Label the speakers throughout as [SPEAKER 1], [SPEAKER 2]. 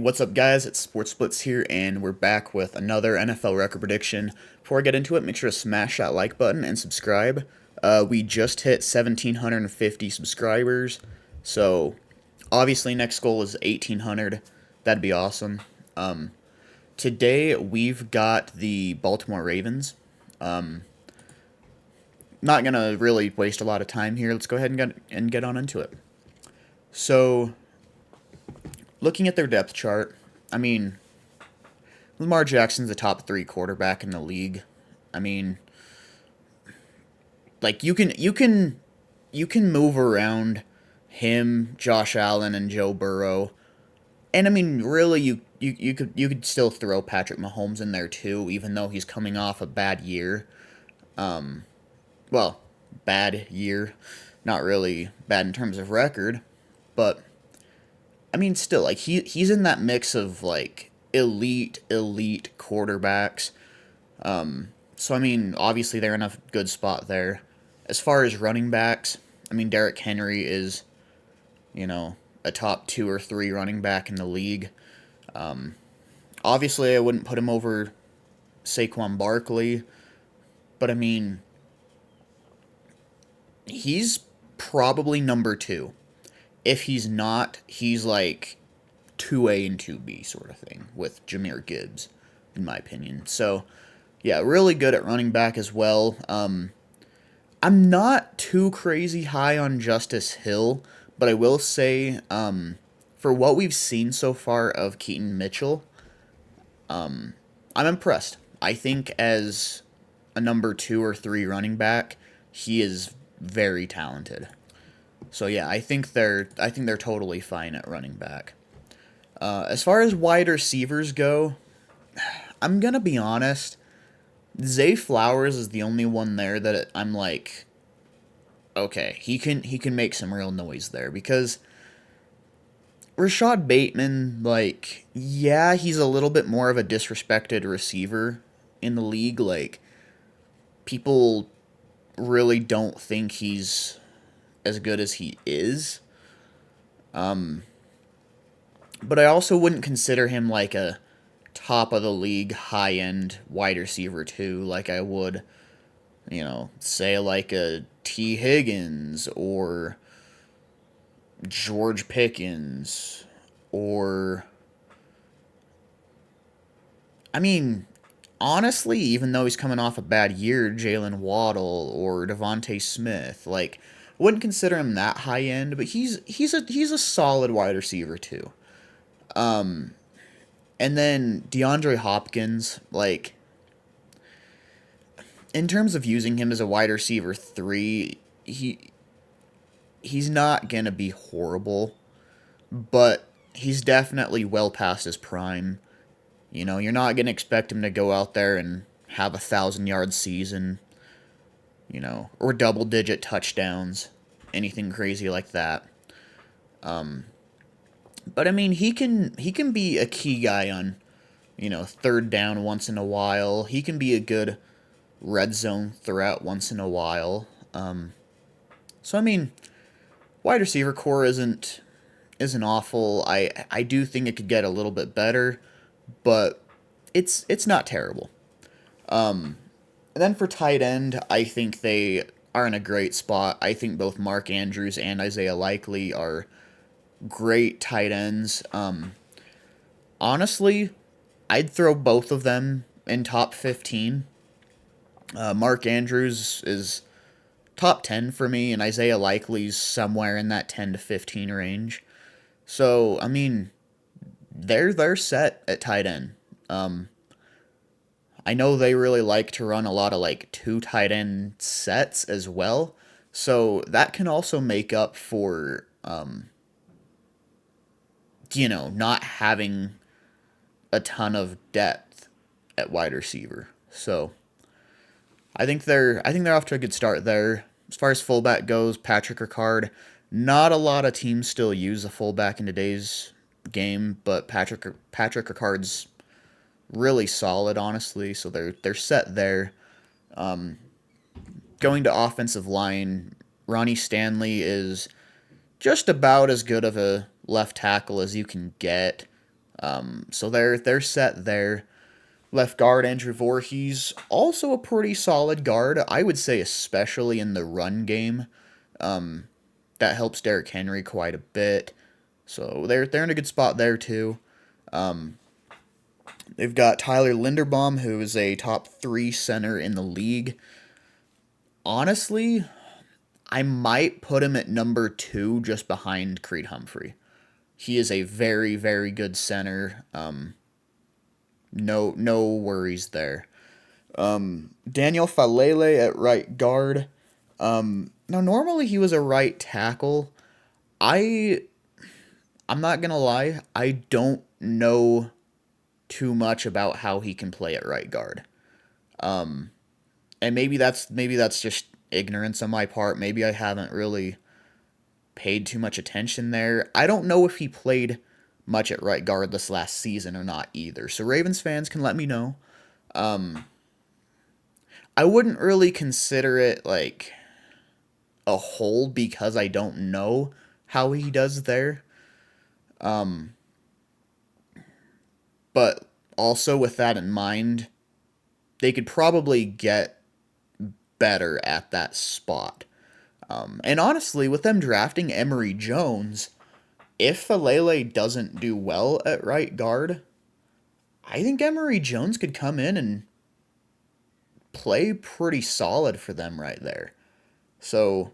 [SPEAKER 1] What's up, guys? It's Sports Blitz here, and we're back with another NFL record prediction. Before I get into it, make sure to smash that like button and subscribe. We just hit 1,750 subscribers, so obviously next goal is 1,800. That'd be awesome. Today we've got the Baltimore Ravens. Not gonna really waste a lot of time here. Let's go ahead and get on into it. So, looking at their depth chart, I mean, Lamar Jackson's the top 3 quarterback in the league. I mean, like you can move around him, Josh Allen, and Joe Burrow, and I mean, really, you could still throw Patrick Mahomes in there too, even though he's coming off a bad year. Well, bad year, not really bad in terms of record, but I mean, still, like he's in that mix of like elite quarterbacks. So I mean, obviously they're in a good spot there. As far as running backs, I mean, Derrick Henry is, a top 2 or 3 running back in the league. Obviously, I wouldn't put him over Saquon Barkley, but I mean, he's probably number 2. If he's not, he's like 2A and 2B sort of thing with Jahmyr Gibbs, in my opinion. So, yeah, really good at running back as well. I'm not too crazy high on Justice Hill, but I will say, for what we've seen so far of Keaton Mitchell, I'm impressed. I think as a number 2 or 3 running back, he is very talented. So yeah, I think they're totally fine at running back. As far as wide receivers go, I'm gonna be honest. Zay Flowers is the only one there that I'm like, okay, he can make some real noise there because Rashad Bateman, like, yeah, he's a little bit more of a disrespected receiver in the league. Like, people really don't think he's as good as he is. But I also wouldn't consider him like a top of the league high end wide receiver too, like I would, say like a T. Higgins or George Pickens or I mean, honestly, even though he's coming off a bad year, Jalen Waddle or Devontae Smith, like wouldn't consider him that high end, but he's a solid wide receiver too. And then DeAndre Hopkins, like in terms of using him as a wide receiver 3, he's not gonna be horrible, but he's definitely well past his prime. You're not gonna expect him to go out there and have 1,000 yard season, or double digit touchdowns, anything crazy like that. But I mean, he can be a key guy on, third down once in a while. He can be a good red zone threat once in a while. So I mean, wide receiver core isn't awful. I do think it could get a little bit better, but it's not terrible. And then for tight end, I think they are in a great spot. I think both Mark Andrews and Isaiah Likely are great tight ends. Honestly, I'd throw both of them in top 15. Mark Andrews is top 10 for me, and Isaiah Likely's somewhere in that 10 to 15 range. So, I mean, they're set at tight end. I know they really like to run a lot of like 2 tight end sets as well. So that can also make up for not having a ton of depth at wide receiver. So I think they're off to a good start there. As far as fullback goes, Patrick Ricard. Not a lot of teams still use a fullback in today's game, but Patrick Ricard's really solid, honestly. So they're set there. Going to offensive line, Ronnie Stanley is just about as good of a left tackle as you can get. So they're set there. Left guard Andrew Voorhees, also a pretty solid guard. I would say especially in the run game. That helps Derrick Henry quite a bit. So they're in a good spot there too. They've got Tyler Linderbaum, who is a top 3 center in the league. Honestly, I might put him at number 2 just behind Creed Humphrey. He is a very, very good center. No worries there. Daniel Falele at right guard. Now normally he was a right tackle. I I'm not gonna lie, I don't know too much about how he can play at right guard. And maybe that's just ignorance on my part. Maybe I haven't really paid too much attention there. I don't know if he played much at right guard this last season or not either. So Ravens fans can let me know. I wouldn't really consider it like a hole because I don't know how he does there. But also with that in mind, they could probably get better at that spot. And honestly, with them drafting Emory Jones, if Falele doesn't do well at right guard, I think Emory Jones could come in and play pretty solid for them right there. So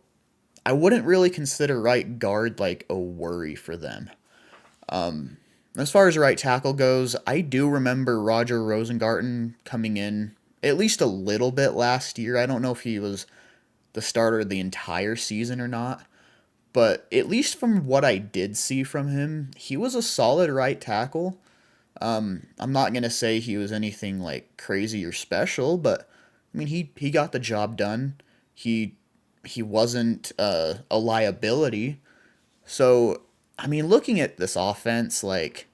[SPEAKER 1] I wouldn't really consider right guard like a worry for them. As far as right tackle goes, I do remember Roger Rosengarten coming in at least a little bit last year. I don't know if he was the starter the entire season or not, but at least from what I did see from him, he was a solid right tackle. I'm not gonna say he was anything like crazy or special, but I mean he got the job done. He wasn't a liability. So I mean, looking at this offense, like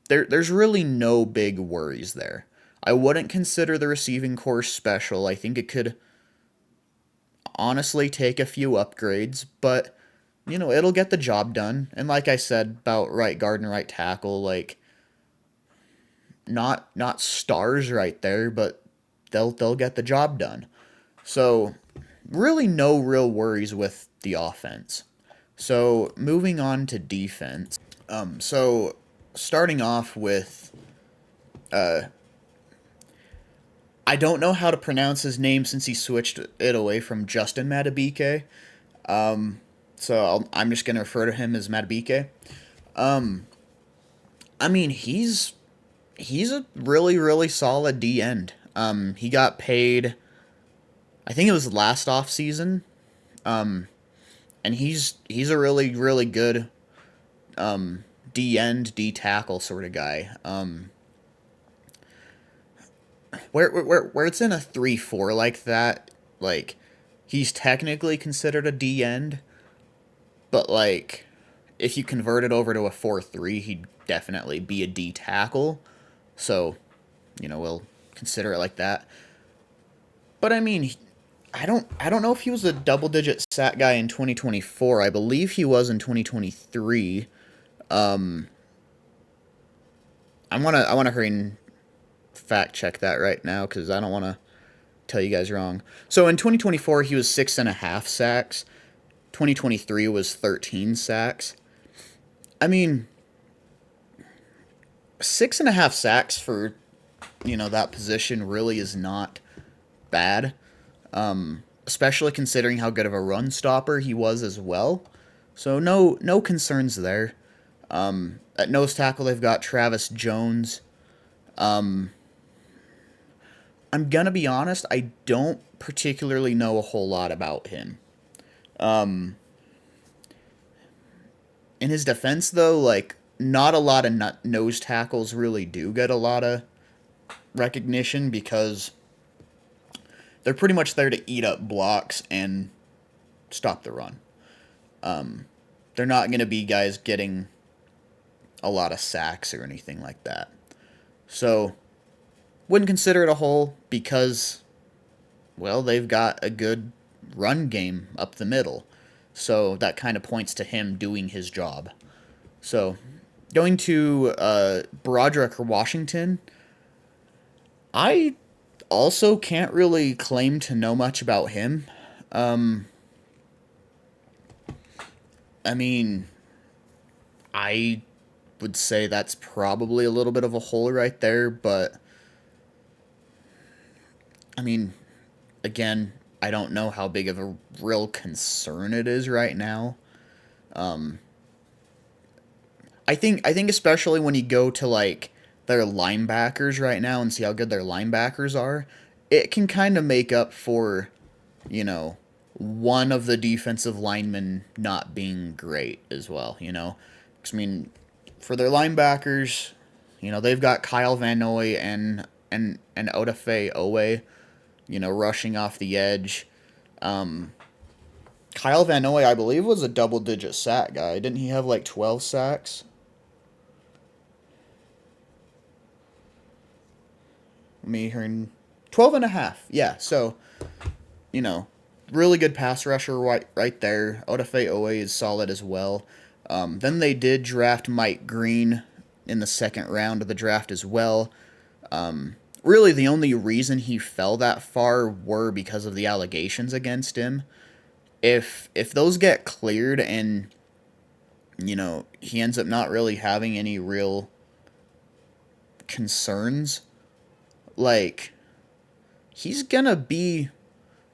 [SPEAKER 1] there's really no big worries there. I wouldn't consider the receiving corps special. I think it could honestly take a few upgrades, but it'll get the job done. And like I said about right guard and right tackle, like not stars right there, but they'll get the job done. So really no real worries with the offense. So moving on to defense. So starting off with I don't know how to pronounce his name since he switched it away from Justin Madubuike. So I'm just gonna refer to him as Madubuike. I mean he's a really really solid D end. He got paid. I think it was last off season. And he's a really really good D end D tackle sort of guy. Where it's in a 3-4 like that, like he's technically considered a D end, but like if you convert it over to a 4-3, he'd definitely be a D tackle. So, we'll consider it like that. But I mean, I don't know if he was a double digit sack guy in 2024. I believe he was in 2023. I want to hurry and fact check that right now because I don't want to tell you guys wrong. So in 2024 he was 6.5 sacks. 2023 was 13 sacks. I mean, 6.5 sacks for that position really is not bad. Especially considering how good of a run stopper he was as well. So no concerns there. At nose tackle they've got Travis Jones. I'm gonna be honest, I don't particularly know a whole lot about him. In his defense, though, like not a lot of nose tackles really do get a lot of recognition because they're pretty much there to eat up blocks and stop the run. They're not going to be guys getting a lot of sacks or anything like that. So, wouldn't consider it a hole because, well, they've got a good run game up the middle. So that kind of points to him doing his job. So Going to Broderick or Washington, I also can't really claim to know much about him. Um, I mean, I would say that's probably a little bit of a hole right there, but I mean, again, I don't know how big of a real concern it is right now. Um, I think especially when you go to like their linebackers right now and see how good their linebackers are, it can kind of make up for, you know, one of the defensive linemen not being great as well, you know. 'Cause, I mean, for their linebackers, they've got Kyle Van Noy and Odafe Owe, rushing off the edge. Um, Kyle Van Noy, I believe, was a double digit sack guy. Didn't he have like 12 sacks? Me hearing 12 and a half. Yeah, so, you know, really good pass rusher right there. Odafe Owe is solid as well. Then they did draft Mike Green in the second round of the draft as well. Really, the only reason he fell that far were because of the allegations against him. If those get cleared and he ends up not really having any real concerns, like he's gonna be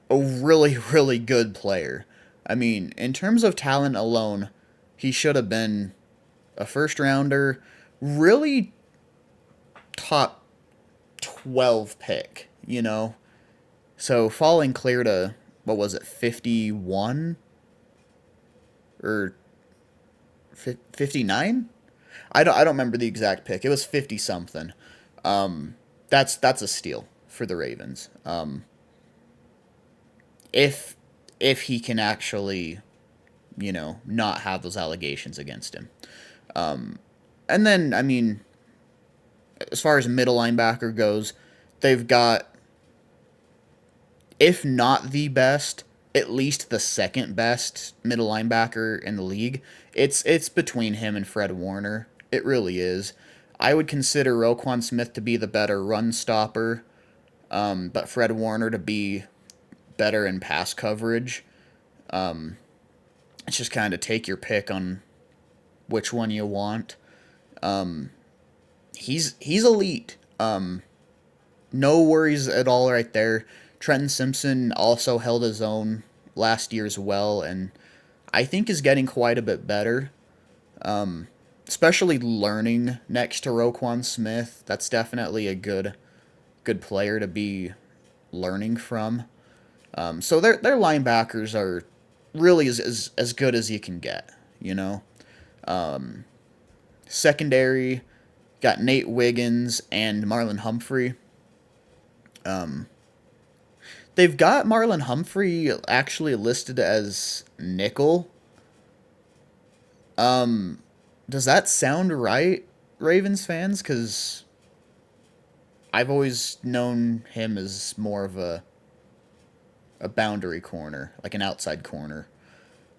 [SPEAKER 1] a really, really good player. I mean, in terms of talent alone, he should have been a first rounder, really top 12 pick, So falling clear to, what was it, 51 or 59? I don't remember the exact pick. It was 50 something. That's a steal for the Ravens. If if he can actually, not have those allegations against him. And then, I mean, as far as middle linebacker goes, they've got, if not the best, at least the second best middle linebacker in the league. It's between him and Fred Warner. It really is. I would consider Roquan Smith to be the better run stopper, but Fred Warner to be better in pass coverage. It's just kind of take your pick on which one you want. He's elite. No worries at all right there. Trenton Simpson also held his own last year as well, and I think is getting quite a bit better. Especially learning next to Roquan Smith. That's definitely a good player to be learning from. So their linebackers are really as good as you can get, you know. Secondary, got Nate Wiggins and Marlon Humphrey. They've got Marlon Humphrey actually listed as nickel. Does that sound right, Ravens fans? Because I've always known him as more of a boundary corner, like an outside corner.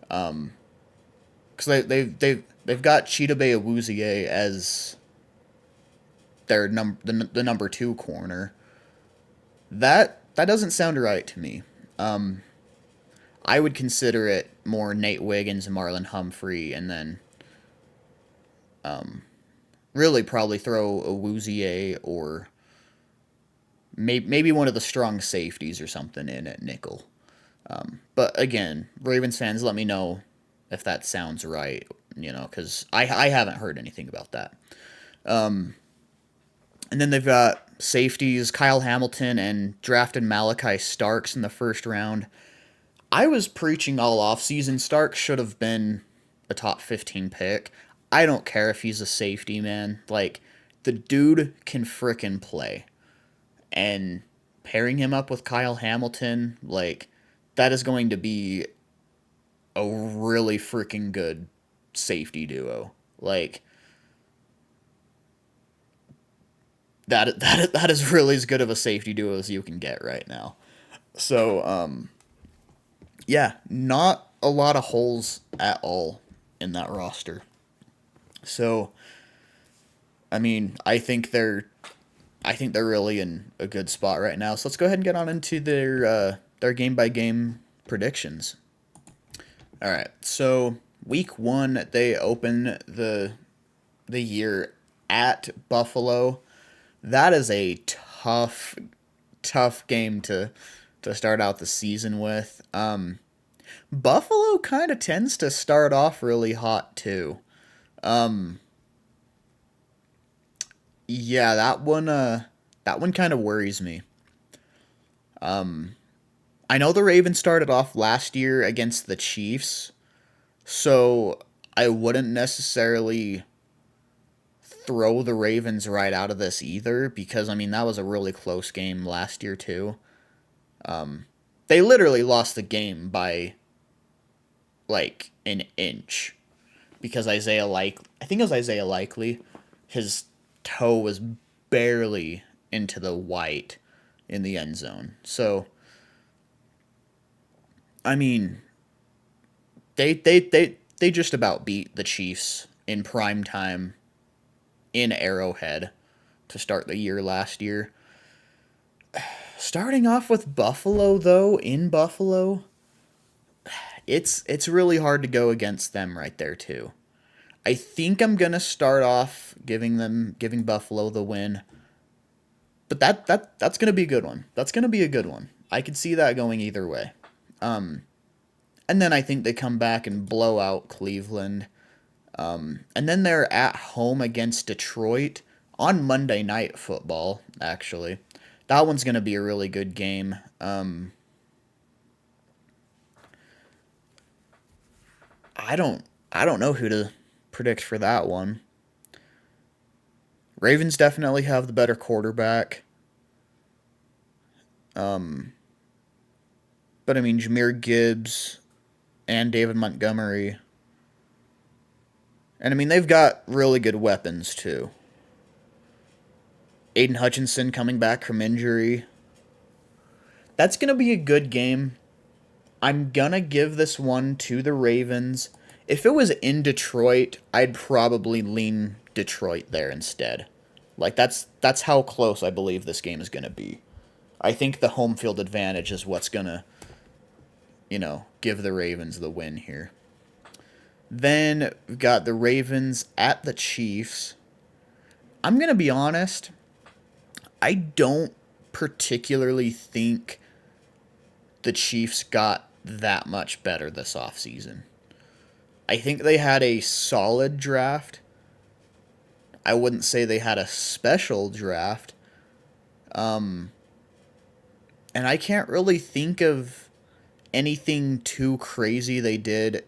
[SPEAKER 1] Because they've got Chidobe Awuzie as their the number two corner. That doesn't sound right to me. I would consider it more Nate Wiggins and Marlon Humphrey, and then really probably throw Awuzie or maybe one of the strong safeties or something in at nickel. But again, Ravens fans, let me know if that sounds right, because I haven't heard anything about that. And then they've got safeties, Kyle Hamilton, and drafted Malachi Starks in the first round. I was preaching all offseason. Starks should have been a top 15 pick. I don't care if he's a safety, man. Like, the dude can frickin' play. And pairing him up with Kyle Hamilton, like, that is going to be a really freaking good safety duo. Like, that is really as good of a safety duo as you can get right now. So, yeah, not a lot of holes at all in that roster. So, I mean, I think they're really in a good spot right now. So let's go ahead and get on into their game by game predictions. All right. So week 1 they open the year at Buffalo. That is a tough game to start out the season with. Buffalo kind of tends to start off really hot too. Um, yeah, that one kind of worries me. I know the Ravens started off last year against the Chiefs, so I wouldn't necessarily throw the Ravens right out of this either because I mean that was a really close game last year too. They literally lost the game by like an inch because I think it was Isaiah Likely, his toe was barely into the white in the end zone. So I mean, they just about beat the Chiefs in prime time in Arrowhead to start the year last year. Starting off with Buffalo though, in Buffalo, it's really hard to go against them right there too. I think I'm gonna start off giving Buffalo the win, but that's gonna be a good one. That's gonna be a good one. I could see that going either way. And then I think they come back and blow out Cleveland. And then they're at home against Detroit on Monday Night Football. Actually, that one's gonna be a really good game. I don't I don't know who to predict for that one. Ravens definitely have the better quarterback. Um, but I mean, Jameer Gibbs and David Montgomery. And I mean, they've got really good weapons too. Aiden Hutchinson coming back from injury. That's going to be a good game. I'm going to give this one to the Ravens. If it was in Detroit, I'd probably lean Detroit there instead. Like that's how close I believe this game is going to be. I think the home field advantage is what's going to, give the Ravens the win here. Then we've got the Ravens at the Chiefs. I'm going to be honest, I don't particularly think the Chiefs got that much better this offseason. I think they had a solid draft. I wouldn't say they had a special draft. And I can't really think of anything too crazy they did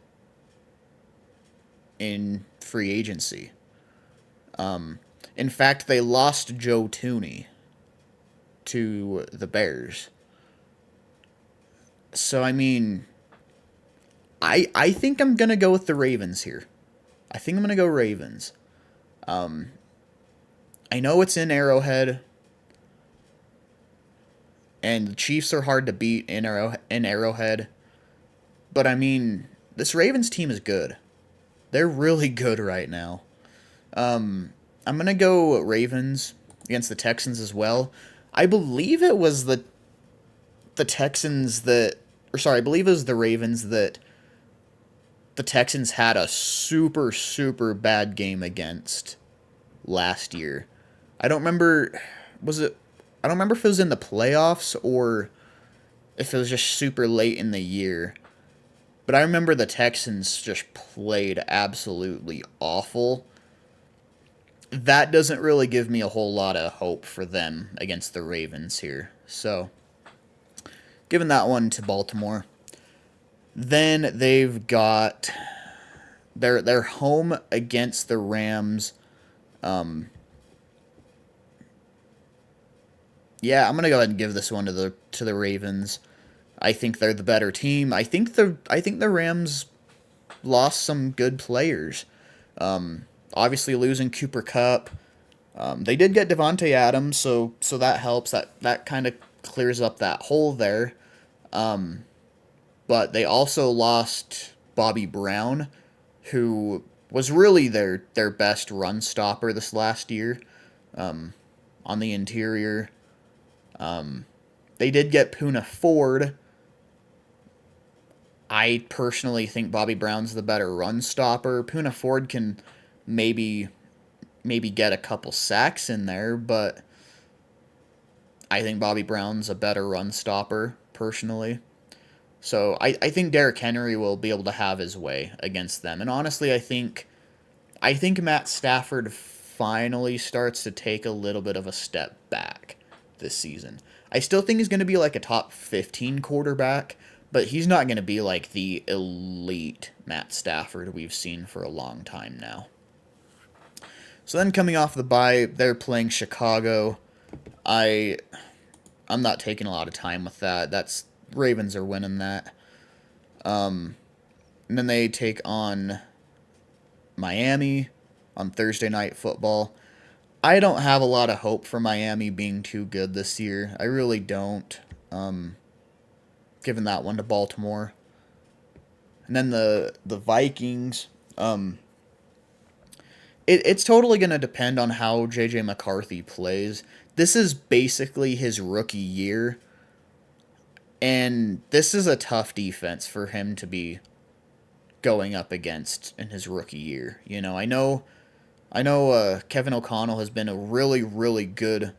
[SPEAKER 1] in free agency. In fact, they lost Joe Tooney to the Bears. So, I mean, I think I'm going to go with the Ravens here. I think I'm going to go Ravens. I know it's in Arrowhead, and the Chiefs are hard to beat in Arrowhead. But, I mean, this Ravens team is good. They're really good right now. I'm going to go Ravens against the Texans as well. I believe it was the Texans that... Or sorry, I believe it was the Ravens that the Texans had a super, super bad game against last year. I don't remember... I don't remember if it was in the playoffs or if it was just super late in the year. But I remember the Texans just played absolutely awful. That doesn't really give me a whole lot of hope for them against the Ravens here. So, giving that one to Baltimore. Then they've got they're home against the Rams. Yeah, I'm gonna go ahead and give this one to the Ravens. I think they're the better team. I think the Rams lost some good players. Obviously losing Cooper Kupp. They did get Devontae Adams, so that helps. That kind of clears up that hole there. But they also lost Bobby Brown, who was really their best run stopper this last year on the interior. They did get Puna Ford. I personally think Bobby Brown's the better run stopper. Puna Ford can maybe get a couple sacks in there, but I think Bobby Brown's a better run stopper, personally. So I think Derrick Henry will be able to have his way against them. And honestly, I think Matt Stafford finally starts to take a little bit of a step back this season. I still think he's going to be like a top 15 quarterback, but he's not going to be like the elite Matt Stafford we've seen for a long time now. So then coming off the bye, they're playing Chicago. I'm not taking a lot of time with that. That's Ravens are winning that. And then they take on Miami on Thursday Night Football. I don't have a lot of hope for Miami being too good this year. I really don't. Giving that one to Baltimore. And then the Vikings. It's totally going to depend on how J.J. McCarthy plays. This is basically his rookie year. And this is a tough defense for him to be going up against in his rookie year. I know Kevin O'Connell has been a really, really good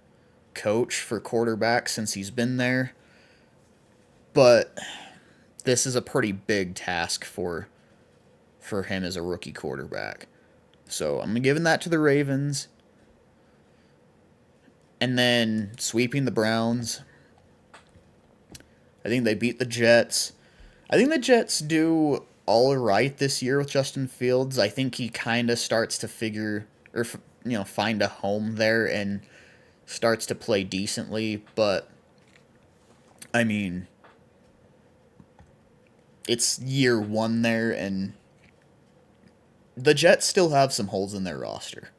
[SPEAKER 1] coach for quarterbacks since he's been there. But this is a pretty big task for him as a rookie quarterback. So I'm giving that to the Ravens. And then sweeping the Browns. I think they beat the Jets. I think the Jets do all right this year with Justin Fields. I think he kind of starts to find a home there and starts to play decently. But, I mean, it's year one there, and the Jets still have some holes in their roster.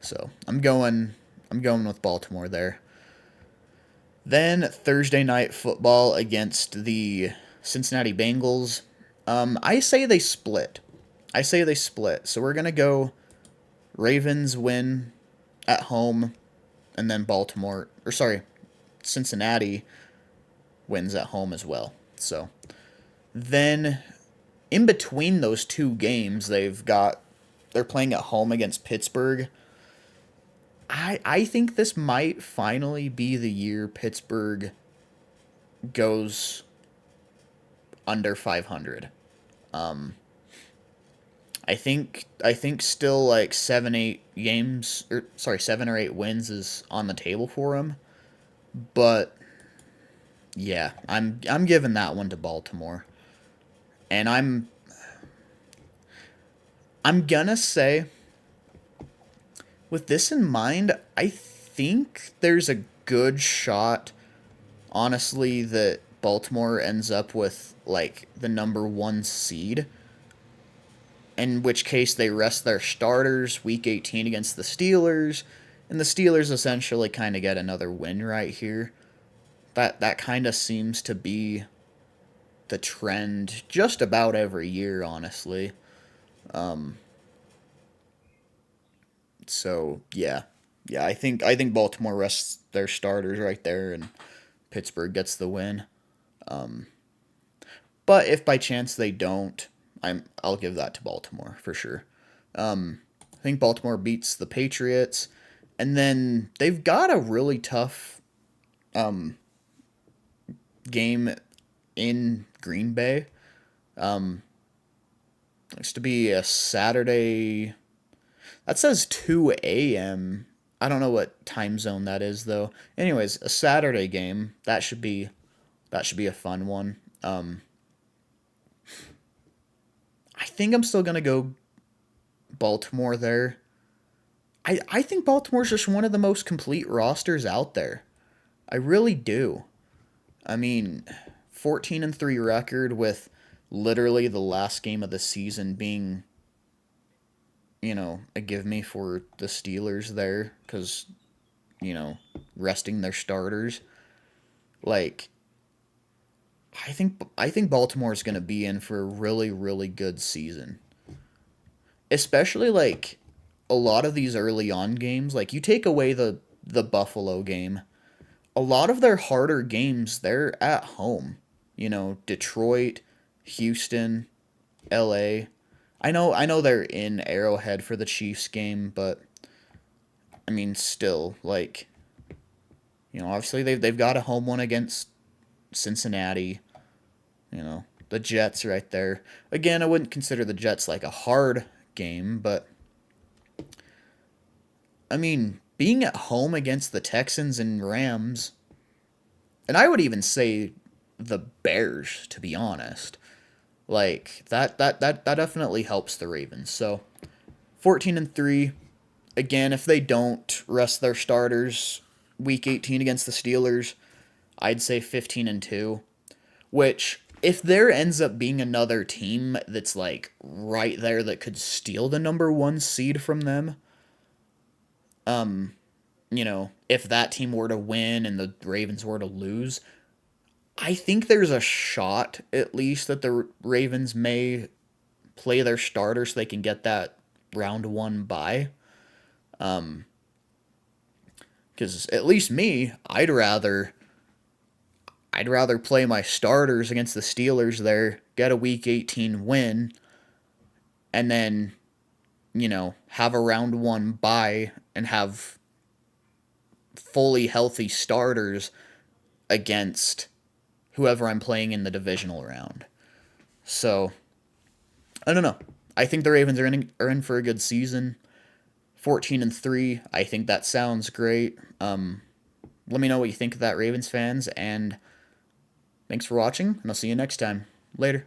[SPEAKER 1] So I'm going with Baltimore there. Then Thursday Night Football against the Cincinnati Bengals. I say they split. So we're going to go Ravens win at home, and then Cincinnati wins at home as well. So then in between those two games, they're playing at home against Pittsburgh. I think this might finally be the year Pittsburgh goes under 500. I think still like 7 or 8 wins is on the table for him. But yeah, I'm giving that one to Baltimore. And I'm gonna say, with this in mind, I think there's a good shot, honestly, that Baltimore ends up with like the number 1 seed. In which case they rest their starters week 18 against the Steelers, and the Steelers essentially kind of get another win right here. That kind of seems to be the trend just about every year, honestly. So yeah, I think Baltimore rests their starters right there, and Pittsburgh gets the win. But if by chance they don't, I'll give that to Baltimore for sure. I think Baltimore beats the Patriots, and then they've got a really tough game in Green Bay. Looks to be a Saturday. That says 2 a.m. I don't know what time zone that is though. Anyways, a Saturday game. That should be a fun one. I think I'm still gonna go Baltimore there. I think Baltimore's just one of the most complete rosters out there. I really do. I mean, 14-3 record with literally the last game of the season being, a give me for the Steelers there because, resting their starters. Like, I think Baltimore's going to be in for a really, really good season. especially like a lot of these early on games, like you take away the Buffalo game, a lot of their harder games they're at home. You know, Detroit, Houston, LA. I know they're in Arrowhead for the Chiefs game, but I mean still like, you know, obviously they've got a home one against Cincinnati, you know, the Jets right there. Again, I wouldn't consider the Jets like a hard game, but I mean, being at home against the Texans and Rams, and I would even say the Bears, to be honest. Like that definitely helps the Ravens. So 14-3. Again, if they don't rest their starters week 18 against the Steelers, I'd say 15-2. Which, if there ends up being another team that's like right there that could steal the number one seed from them, you know, if that team were to win and the Ravens were to lose, I think there's a shot, at least, that the Ravens may play their starters so they can get that round one bye. Because at least me, I'd rather play my starters against the Steelers there, get a Week 18 win, and then, you know, have a round one bye and have fully healthy starters against whoever I'm playing in the divisional round. So, I don't know. I think the Ravens are in for a good season. 14-3. I think that sounds great. Let me know what you think of that, Ravens fans, and thanks for watching, and I'll see you next time. Later.